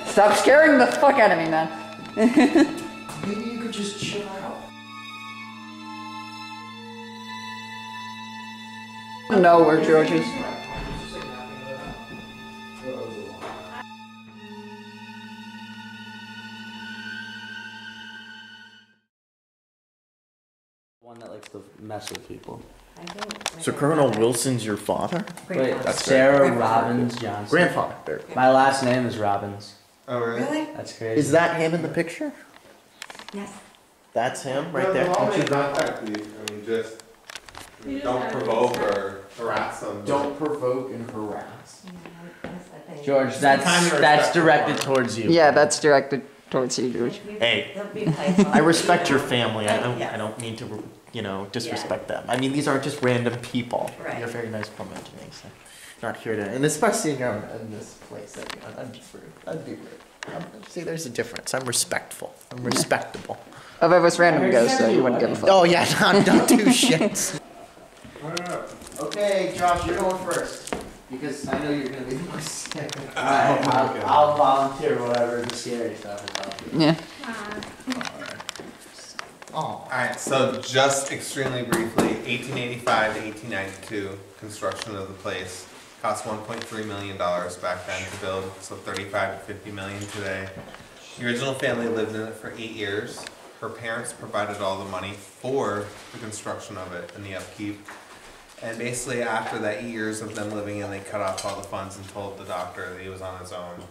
Stop scaring the fuck out of me, man. Maybe you could just chill out. No, where George is. One that likes to mess with people. So Colonel Wilson's your father? Wait, That's Sarah Robbins Johnson. Grandfather. There. My last name is Robbins. Oh, really? That's crazy. Is that him in the picture? Yes. That's him right there? Contact me. I mean, just don't provoke or harass them. Don't provoke and harass. George, that's directed towards you. Yeah, that's directed towards you, George. Hey, I respect your family. I don't mean to, disrespect them. I mean, these aren't just random people. Right. You're a very nice woman to me, so not here to, and especially in this place. That'd be rude. That'd be rude. See, there's a difference. I'm respectful. I'm respectable. If it was random ghosts, though, you wouldn't give a fuck. Oh yeah, don't do shit. Okay, Josh, you're going first because I know you're gonna be the most scary. Alright, I'll volunteer whatever the scary stuff is. Yeah. Alright, so just extremely briefly, 1885 to 1892, construction of the place. Cost $1.3 million back then to build, so 35 to 50 million today. The original family lived in it for 8 years. Her parents provided all the money for the construction of it and the upkeep. And basically after that 8 years of them living in, they cut off all the funds and told the doctor that he was on his own.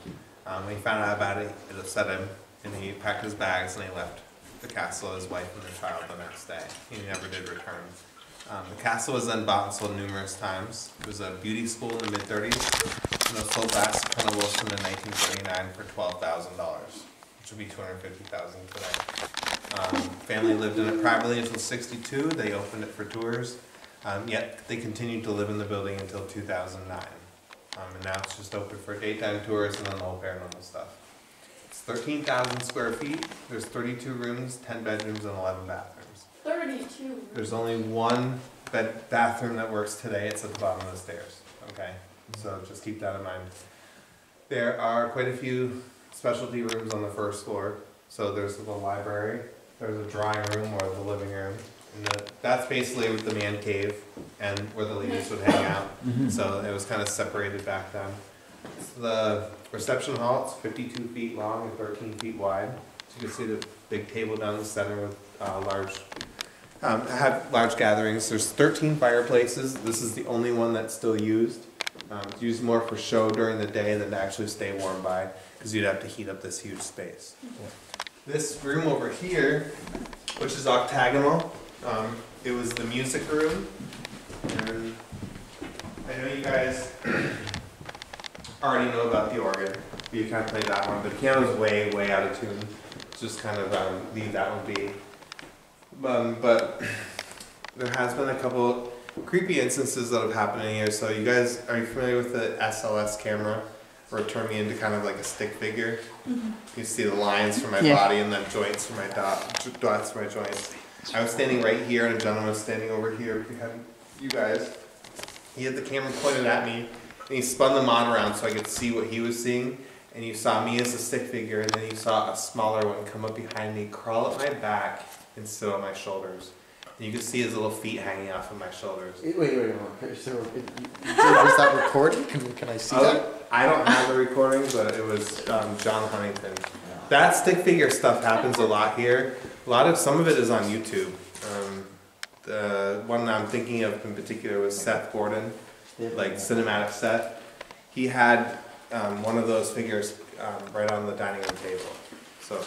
When he found out about it, it upset him, and he packed his bags and he left the castle, his wife and their child the next day. He never did return. The castle was then bought and sold numerous times. It was a beauty school in the mid-30s, and it was sold back to Colonel Wilson in 1939 for $12,000, which would be $250,000 today. Family lived in it privately until '62. They opened it for tours, yet they continued to live in the building until 2009. And now it's just open for daytime tours and then the whole paranormal stuff. It's 13,000 square feet. There's 32 rooms, 10 bedrooms, and 11 bathrooms. 32. There's only one bathroom that works today. It's at the bottom of the stairs. Okay, so just keep that in mind. There are quite a few specialty rooms on the first floor. So there's the library, there's a drawing room or the living room. And that's basically the man cave and where the ladies would hang out. So it was kind of separated back then. It's the reception hall. It's 52 feet long and 13 feet wide. So you can see the big table down the center with have large gatherings. There's 13 fireplaces. This is the only one that's still used. It's used more for show during the day than to actually stay warm by, because you'd have to heat up this huge space. This room over here, which is octagonal, it was the music room. And I know you guys already know about the organ. You kind of played that one, but the piano's way, way out of tune. Just kind of leave that one be. But there has been a couple creepy instances that have happened in here. So you guys, are you familiar with the SLS camera? Where it turned me into kind of like a stick figure. You see the lines for my body and then joints for my dots for my joints. I was standing right here and a gentleman was standing over here behind you guys. He had the camera pointed at me and he spun the mod around so I could see what he was seeing. And you saw me as a stick figure, and then you saw a smaller one come up behind me, crawl up my back, and sit on my shoulders. And you could see his little feet hanging off of my shoulders. Wait. So, is that recorded? Can I see that? I don't have the recording, but it was John Huntington. That stick figure stuff happens a lot here. Some of it is on YouTube. The one I'm thinking of in particular was Seth Gordon, like Cinematic Seth. He had one of those figures right on the dining room table. So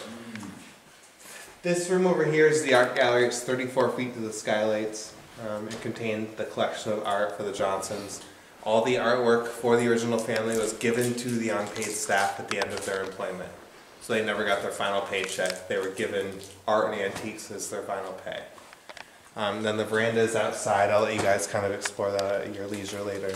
this room over here is the art gallery. It's 34 feet to the skylights. It contained the collection of art for the Johnsons. All the artwork for the original family was given to the unpaid staff at the end of their employment. So they never got their final paycheck. They were given art and antiques as their final pay. Then the veranda is outside. I'll let you guys kind of explore that at your leisure later.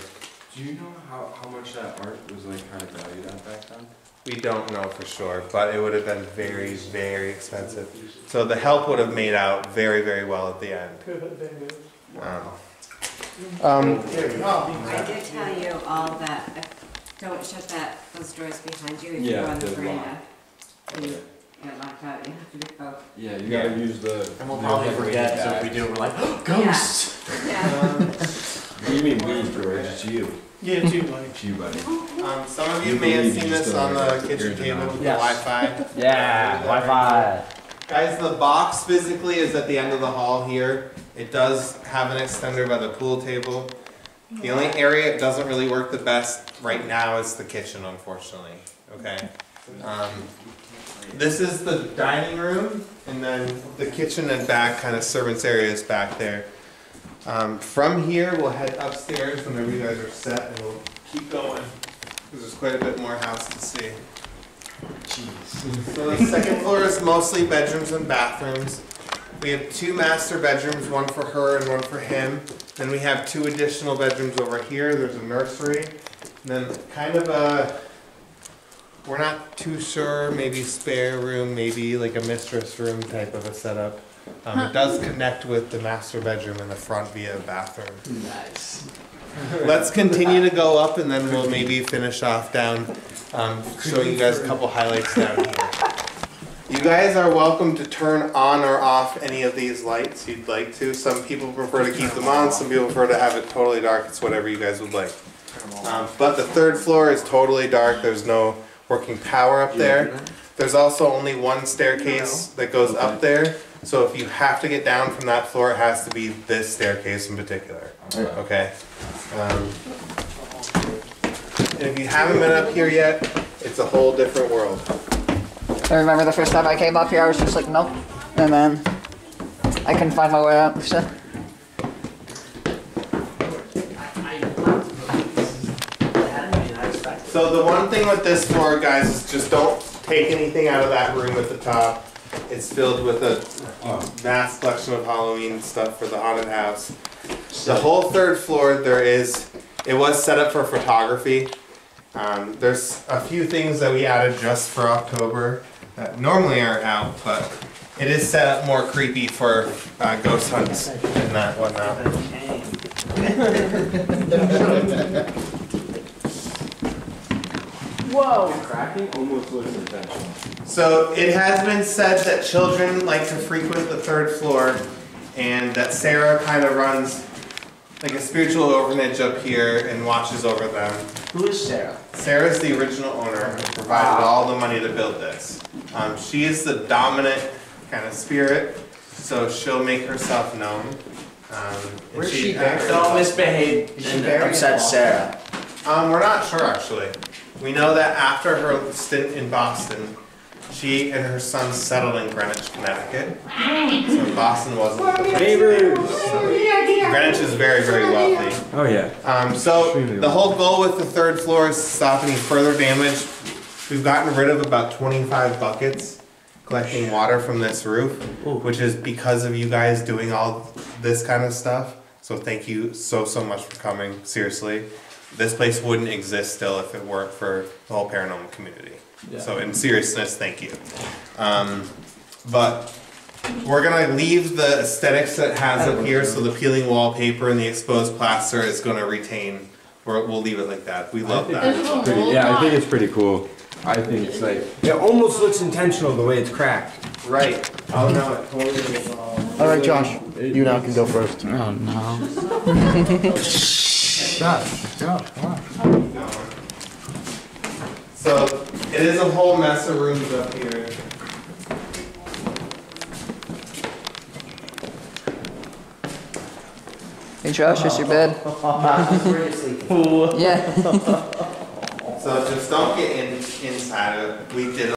Do you know how much that art was like kind of valued at back then? We don't know for sure, but it would have been very, very expensive. So the help would have made out very, very well at the end. I did tell you all that Don't shut those doors behind you if Yeah, you go on the they're veranda. locked. You get locked out, you have to go. Yeah, you gotta use the. And we'll the probably overrated forget, so if bag. we do, we're like, ghosts! Yeah. What do you mean we, George? It's you. Yeah, too, buddy. It's you, buddy. Some of you may have seen this on the kitchen table with the Wi-Fi. Yeah, Wi-Fi. Guys, the box physically is at the end of the hall here. It does have an extender by the pool table. The only area it doesn't really work the best right now is the kitchen, unfortunately. Okay. This is the dining room, and then the kitchen and back kind of servants areas back there. From here, we'll head upstairs whenever you guys are set, and we'll keep going because there's quite a bit more house to see. So the second floor is mostly bedrooms and bathrooms. We have 2 master bedrooms, one for her and one for him. Then we have 2 additional bedrooms over here. There's a nursery. And then kind of a, we're not too sure, maybe spare room, maybe like a mistress room type of a setup. It does connect with the master bedroom in the front via a bathroom. Nice. Let's continue to go up and then we'll maybe finish off down, showing you guys a couple highlights down here. You guys are welcome to turn on or off any of these lights you'd like to. Some people prefer to keep them on, some people prefer to have it totally dark. It's whatever you guys would like. But the 3rd floor is totally dark. There's no working power up there. There's also only one staircase that goes up there. So if you have to get down from that floor, it has to be this staircase in particular. Okay? And if you haven't been up here yet, it's a whole different world. I remember the first time I came up here, I was just like, nope. And then I couldn't find my way out. So. So the one thing with this floor, guys, is just don't take anything out of that room at the top. It's filled with a vast collection of Halloween stuff for the haunted house. The whole 3rd floor, it was set up for photography. There's a few things that we added just for October that normally aren't out, but it is set up more creepy for ghost hunts and that whatnot. Whoa! Cracking almost looks intentional. So it has been said that children like to frequent the 3rd floor, and that Sarah kind of runs like a spiritual orphanage up here and watches over them. Who is Sarah? Sarah's the original owner who provided all the money to build this. She is the dominant kind of spirit, so she'll make herself known. Where's she buried? Don't misbehave and upset Sarah. We're not sure actually. We know that after her stint in Boston, she and her son settled in Greenwich, Connecticut. So Boston wasn't the place. Neighbors! Greenwich is very, very wealthy. Oh yeah. So the whole goal with the 3rd floor is to stop any further damage. We've gotten rid of about 25 buckets collecting water from this roof, which is because of you guys doing all this kind of stuff. So thank you so much for coming, seriously. This place wouldn't exist still if it weren't for the whole paranormal community. Yeah. So in seriousness, thank you. But we're gonna leave the aesthetics that it has up here, so the peeling wallpaper and the exposed plaster is gonna retain, we'll leave it like that. We love that. Yeah, I think it's pretty cool. I think it's like, it almost looks intentional the way it's cracked. Right. Oh no, it totally is. Alright, Josh, you now can go first. Oh no. Josh, come on. So it is a whole mess of rooms up here. Hey Josh, here's your bed. Yeah. So just don't get inside of it. We did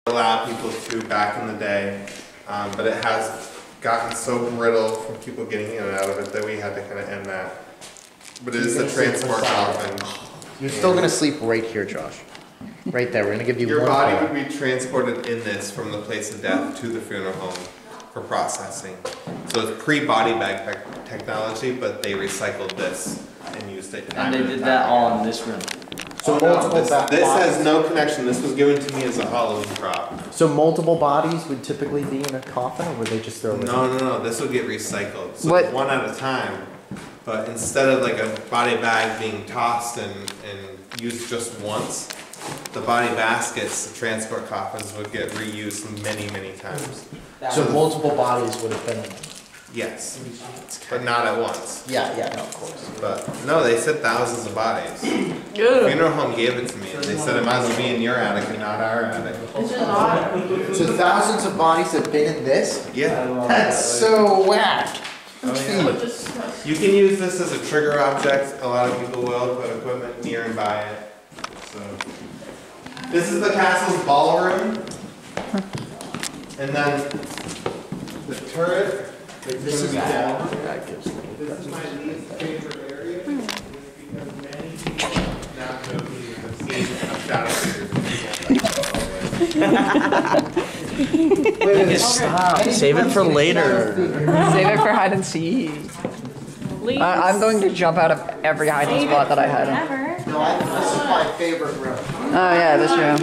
allow people to back in the day, but it has gotten so brittle from people getting in and out of it that we had to kind of end that. But it is a transport coffin. You're still gonna sleep right here, Josh. Right there, we're gonna give you Your one body pillow. would be transported in this from the place of death to the funeral home for processing. So it's pre-body bag technology, but they recycled this and used it. And they did that all in this room. So No, multiple this has no connection. This was given to me as a Halloween prop. So multiple bodies would typically be in a coffin, or would they just throw it? No. This would get recycled. So What? one at a time. But instead of like a body bag being tossed and used just once, the body baskets, the transport coffins would get reused many, many times. So multiple bodies would have been in them. Yes, but not at once. Yeah, no, of course. But no, they said thousands of bodies. Funeral home gave it to me. They said it might as well be in your attic and not our attic. It's just not. So thousands of bodies have been in this? Yeah. That's so whack. Oh, yeah. But disgusting. You can use this as a trigger object. A lot of people will put equipment near and by it. So this is the castle's ballroom, and then the turret. This is down. That gives This is my least favorite area because many people, not joking, have seen shadow figures. Stop. Save it for later. Save it for hide and seek. I'm going to jump out of every hiding spot that I had in. No, this is my favorite room. Oh yeah, this room.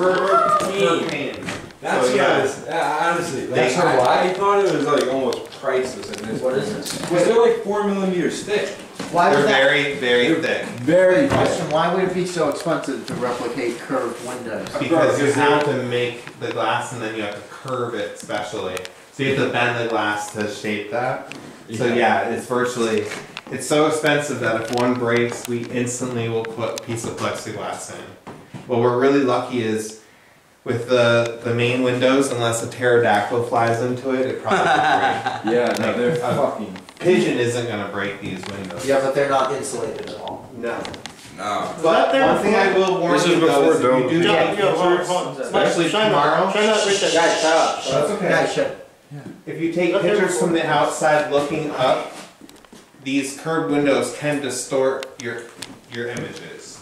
Hurricane. That's honestly, that's They- why I thought it was like almost priceless in this. What is this? Because they're like 4mm thick. Why They're would that? very, very thick. Very thick. Question, why would it be so expensive to replicate curved windows? Because you have to make the glass and then you have to curve it specially. So you have to bend the glass to shape that. So yeah, it's virtually, it's so expensive that if one breaks, we instantly will put a piece of plexiglass in. What we're really lucky is with the main windows, unless a pterodactyl flies into it, it probably will break. Yeah, no, they're Like, fucking. Pigeon isn't gonna break these windows. Yeah, but they're not insulated at all. No. No. But one thing I will warn This is you though is before if you do take pictures, especially tomorrow. Guys, shut up. That's okay. Guys, shut. If you take pictures from the outside looking up, these curved windows can distort your images.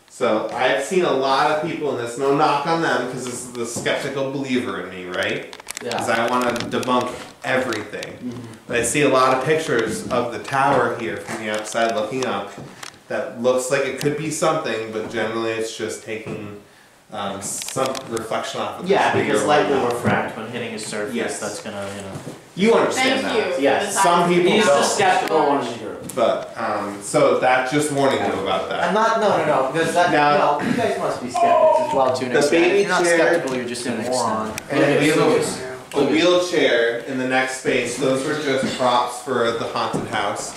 So I've seen a lot of people in this, no knock on them, because this is the skeptical believer in me, right? Because I want to debunk everything. But I see a lot of pictures of the tower here from the outside looking up that looks like it could be something, but generally it's just taking some reflection off of the Yeah, speaker because or light will whatnot. refract when hitting a surface. Yes. That's gonna, you know. You understand Thank that. you. Yes. Some people He's the don't. skeptical one in the group. But, so that, just warning you about I'm that. not, no, because that, Now- no, you guys must be skeptics as well to an The extent. baby If you're not chair- skeptical, you're just a moron. And the wheelchair in the next space, those were just props for the haunted house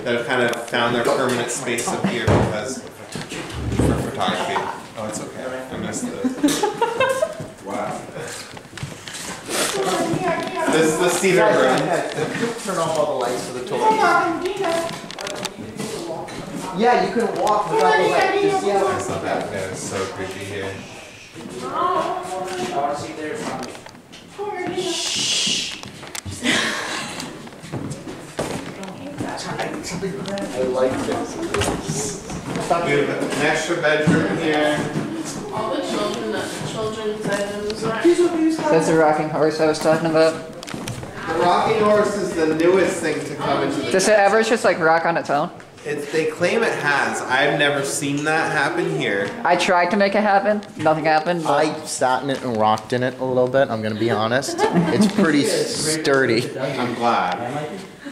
that have kind of found their permanent space up here because for photography. Oh, it's okay. I missed it. Wow. This is the cedar room. Turn off all the lights for the toilet. Yeah, you can walk without the light. Just yell. It's not that bad. It's so creepy here. I wanna see there from me. I like this. We have an extra bedroom here. All the children's items are. That's the rocking horse I was talking about. The rocking horse is the newest thing to come into the. Does it ever just like rock on its own? They claim it has. I've never seen that happen here. I tried to make it happen. Nothing happened. But I sat in it and rocked in it a little bit, I'm gonna be honest. It's pretty sturdy. I'm glad.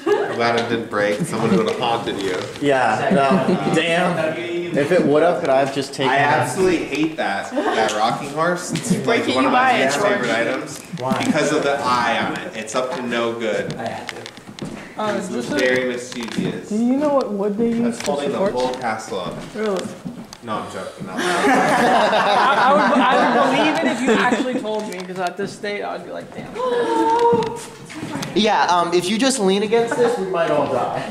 I'm glad it didn't break. Someone would have haunted you. Yeah, no, damn. If it would've, could I have just taken I it? absolutely hate that rocking horse. It's like can one you of buy my it, least George? favorite items because of the eye on it. It's up to no good. It's very mischievous. do you know what wood they use That's holding the whole castle up. Really? No, I'm joking. No. I would believe it if you actually told me, because at this state I would be like, damn. Yeah, if you just lean against this, we might all die.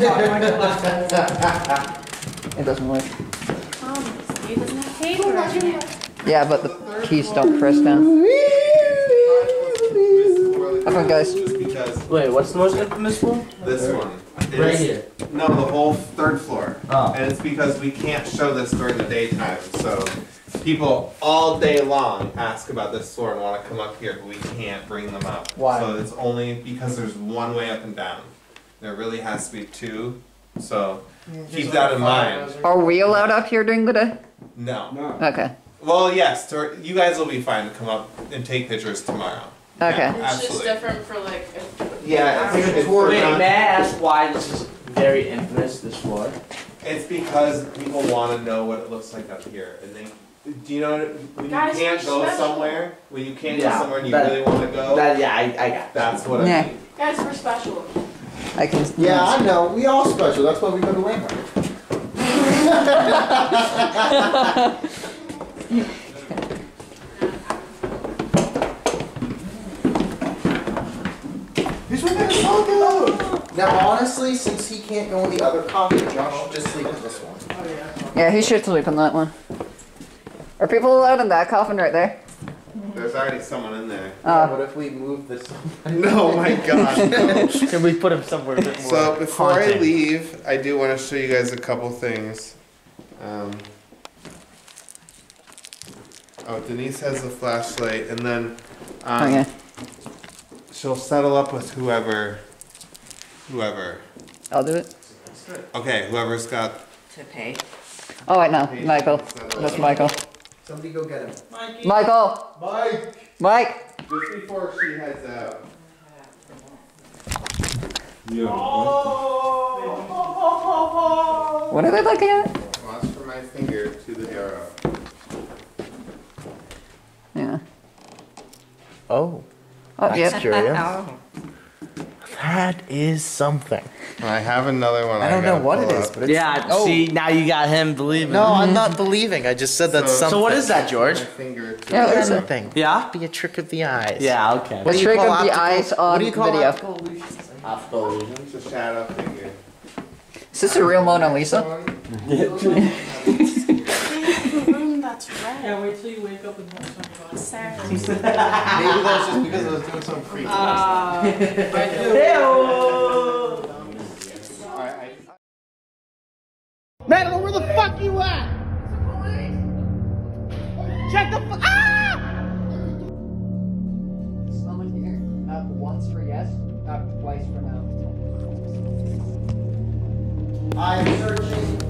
It doesn't work. It doesn't have paper in it. Yeah, but the keys don't press down. Have fun, guys. Just because Wait, what's the most infamous one? this one. Right is- here. No, the whole third floor. Oh. And it's because we can't show this during the daytime, so people all day long ask about this floor and want to come up here, but we can't bring them up. Why? So it's only because there's one way up and down. There really has to be two, so keep that in mind. Are we allowed up here during the day? No. Okay. Well, yes, you guys will be fine to come up and take pictures tomorrow. Okay. It's just Absolutely. different for like. Yeah, it's like a tour. Wait, may I ask why this is very infamous, this floor? It's because people want to know what it looks like up here, and they. Do you know when Guys, you can't we're go special. somewhere? When you can't Yeah, go somewhere and you that- really want to go? That, yeah, I got it. That's what I Yeah. mean. Guys, we're special. I can. Yeah, I know. We all special. That's why we go to Landmark. Here's where they're so good. Now, honestly, since he can't go in the other coffee, Josh should just sleep in this one. Yeah, he should sleep in that one. Are people allowed in that coffin right there? There's already someone in there. What if we move this? No, my God, no. Can we put him somewhere a bit more? So before I haunting? leave, I do want to show you guys a couple things. Oh, Denise has the flashlight, and then Okay. she'll settle up with whoever. I'll do it. Okay, whoever's got. To pay. Oh wait, no, Michael. That's Michael. Somebody go get him. Michael. Mike. Mike. Just before she heads out. What are they looking at? Watch for my finger to the arrow. Yeah. Oh, Oh, that's yeah. curious. Oh. That is something. I have another one. I don't know gotta what it pull is, up. but it's. Yeah, Oh. see, now you got him believing. No, I'm not believing. I just said that's So- something. So what is that, George? My finger to Yeah, the there's arrow. Something. Yeah? Be a trick of the eyes. Yeah, okay. What do you Trick call of the optical- eyes on what do you call video. optical illusions? Optical illusion. It's a shadow figure. Is this a real Mona Lisa? The room that's red. Yeah, wait till you wake up and watch something. Sarah. Maybe that's just because I was doing something freaky. Madeline, where the fuck you at? Check the fuck. Someone here. Not once for yes, not twice for no. I'm searching